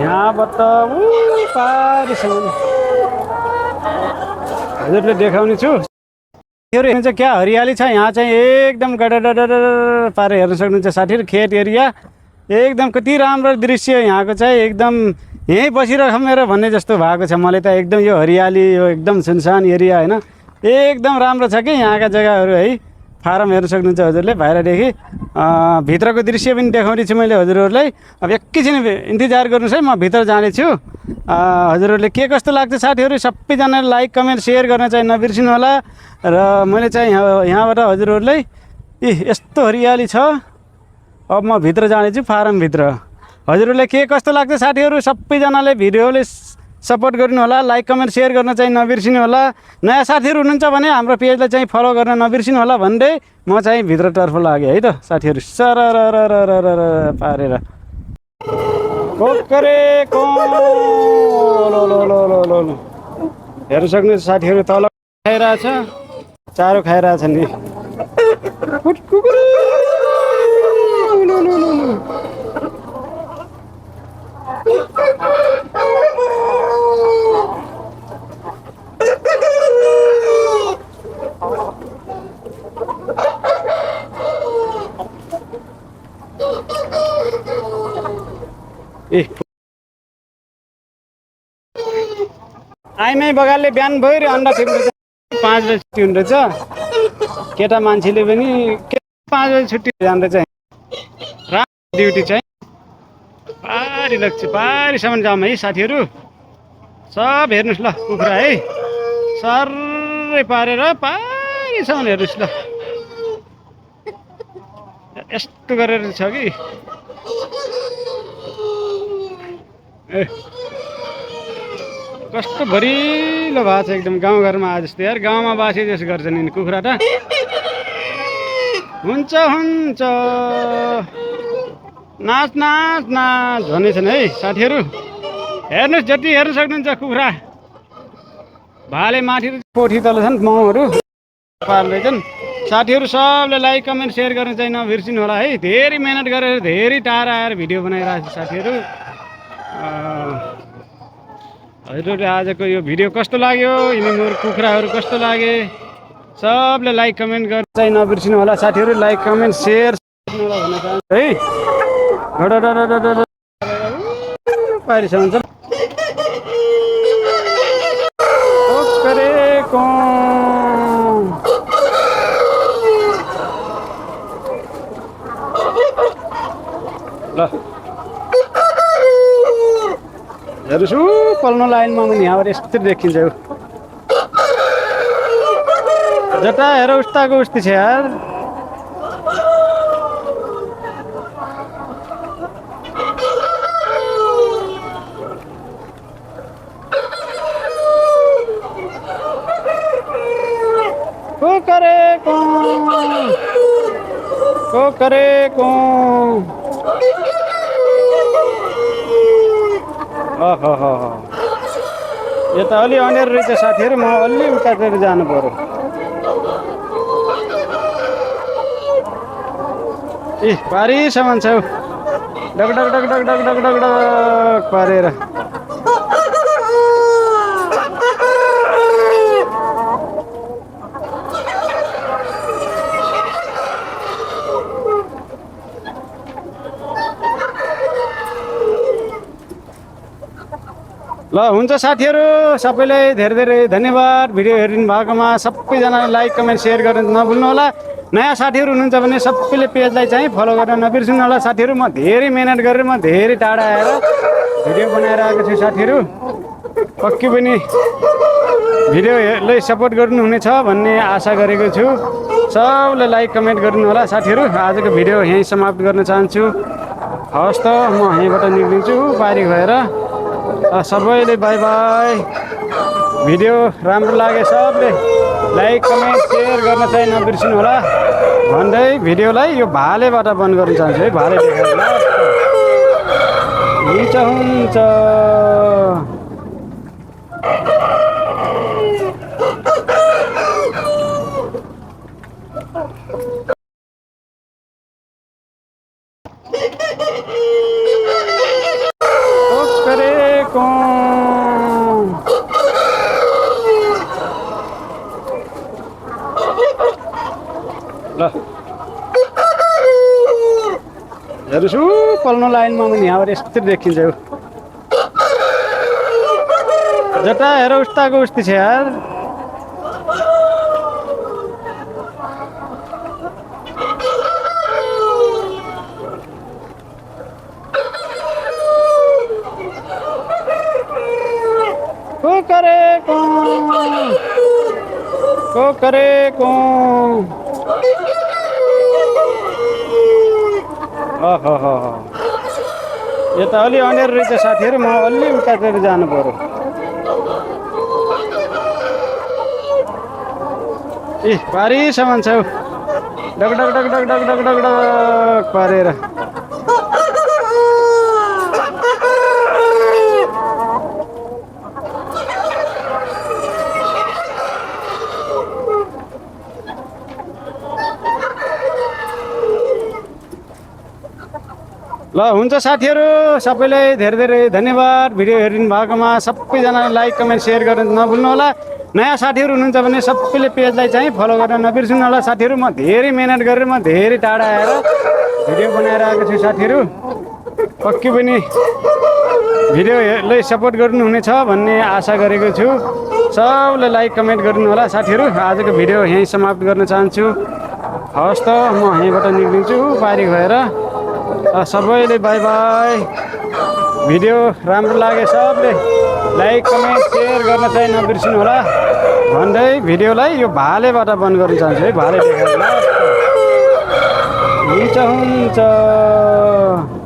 यहाँबाट पारिसम्म हजुरले देखाउने छु। हेर्नु चाहिँ क्या हरियाली छ यहाँ चाहिँ एकदम गडडडड पारेर हेर्न सक्नुहुन्छ साथीहरू। खेत एरिया एकदम कति राम्रो दृश्य यहाँको चाहिँ एकदम यहीँ बसिरहेको भन्ने जस्तो भएको छ मलाई त। एकदम यो हरियाली यो एकदम सुनसान एरिया होइन एकदम राम्रो छ कि यहाँका जग्गाहरू है। फारम हेर्न सक्नुहुन्छ हजुरले बाहिरदेखि भित्रको दृश्य पनि देखाउने छु मैले हजुरहरूलाई। अब एकैछिन इन्तजार गर्नुहोस् है, म भित्र जानेछु। हजुरहरूले के कस्तो लाग्छ साथीहरू सबैजनाले लाइक कमेन्ट सेयर गर्न चाहिँ नबिर्सिनु होला। र मैले चाहिँ यहाँबाट हजुरहरूलाई यस्तो हरियाली छ। अब म भित्र जानेछु फारमभित्र। हजुरहरूलाई के कस्तो लाग्छ साथीहरू सबैजनाले भिडियोले सपोर्ट गर्नु होला, लाइक कमेन्ट सेयर गर्न चाहिँ नबिर्सिनु होला। नयाँ साथीहरू हुनुहुन्छ भने हाम्रो पेजलाई चाहिँ फलो गर्न नबिर्सिनु होला भन्दै म चाहिँ भित्रतर्फ लागेँ है त साथीहरू। सरर पारेर कोकरे को लो लो लो लो लो लो हेर्न सक्नुहुन्छ साथीहरू। तल खाइरहेछ, चारो खाइरहेछ नि। ए आइमाई बगालले बिहान भइरह्यो अन्डा फिर्दैछ। 5 बजी छुट्टी हुँदो रहेछ। केटा मान्छेले पनि 5 बजी छुट्टी जाँदैछ। राम्रो ड्युटी चाहिँ पारी लाग्छ। पारीसम्म जाऊँ है साथीहरू। सब हेर्नुहोस् ल कुखुरा है सर्रै पारेर पारीसम्म हेर्नुहोस् ल। यस्तो गरेर छ कि ए कस्तो भरिलो भएको छ एकदम गाउँघरमा आज जस्तो यार। गाउँमा बासे जस्तो गर्छन् नि कुखुरा त। हुन्छ हुन्छ नाच नाच नाच भनेछन् है साथीहरू। हेर्नुहोस् जति हेर्न सक्नुहुन्छ कुखुरा भाले माथि पोथी तल छन् माउहरू पार्दैछन्। साथीहरू सबले लाइक कमेन्ट सेयर गर्न चाहिँ नबिर्सिनु होला है। धेरै मेहनत गरेर धेरै टाढा आएर भिडियो बनाइरहेको छु साथीहरू। हजुरहरूले आजको यो भिडियो कस्तो लाग्यो, यिनी मोर कुखुराहरू कस्तो लागे सबले लाइक कमेन्ट गर्न चाहिँ नबिर्सिनु होला साथीहरू। लाइक कमेन्ट सेयर भन्न चाहन्छु है। पारिसम्म ल हेर्नुहोस् पल्लो लाइनमा पनि यहाँबाट यस्तो देखिन्छ। जता हेर उस्ताको उस्ती छ यार। को यो त अलि अँध्यारो रहेछ साथीहरू। म अलि उतातिर जानु पर्यो। ए पारीसम्म छ duck duck duck duck duck duck duck duck पारेर। ल हुन्छ साथीहरू सबैलाई धेरै धेरै धन्यवाद भिडियो हेरिदिनु भएकोमा। सबैजनाले लाइक कमेन्ट सेयर गर्न नभुल्नु होला। नयाँ साथीहरू हुनुहुन्छ भने सबैले पेजलाई चाहिँ फलो गर्न नबिर्सिनु होला साथीहरू। म धेरै मेहनत गरेर म धेरै टाढा आएर भिडियो बनाएर आएको छु साथीहरू। पक्कै पनि भिडियोलाई सपोर्ट गर्नुहुनेछ भन्ने आशा गरेको छु। सबले लाइक कमेन्ट गर्नु होला साथीहरू। आजको भिडियो यहीँ समाप्त गर्न चाहन्छु। हवस् त म यहीँबाट निक्लिन्छु पारी भएर। सबैले बाई बाई। भिडियो राम्रो लागे सबले लाइक कमेन्ट सेयर गर्न चाहिँ नबिर्सिनु होला भन्दै भिडियोलाई यो भालेबाट बन्द गर्न चाहन्छु है। भाले देखाएर हुन्छ हुन्छ। गरेको ल हेर्नुहोस् पल्लो लाइनमा पनि यहाँबाट यस्तै देखिन्छ जता हेर उस्ताको उस्ती छ यार को गरेको ओहो यो त अलि अँध्यारो रहेछ साथीहरू म अलि उतातिर जानु पर्यो ए पारीसम्म छ duck duck duck duck duck duck duck duck पारेर ल हुन्छ साथीहरू सबैलाई धेरै धेरै धन्यवाद भिडियो हेरिदिनु भएकोमा सबैजनालाई लाइक कमेन्ट सेयर गर्न नभुल्नु होला नयाँ साथीहरू हुनुहुन्छ भने सबैले पेजलाई चाहिँ फलो गर्न नबिर्सनु होला साथीहरू म धेरै मेहनत गरेर म धेरै टाढा आएर भिडियो बनाएर आएको छु साथीहरू पक्कै पनि भिडियोलाई सपोर्ट गर्नुहुनेछ भन्ने आशा गरेको छु सबले लाइक कमेन्ट गर्नु होला साथीहरू आजको भिडियो यहीँ समाप्त गर्न चाहन्छु हवस् त म यहीँबाट निक्लिन्छु पारी भएर सबैले बाई बाई भिडियो राम्रो लागे सबले लाइक कमेन्ट सेयर गर्न चाहिँ नबिर्सनु होला भन्दै भिडियोलाई यो भालेबाट बन्द गर्न चाहन्छु है भाले देखाएर हुन्छ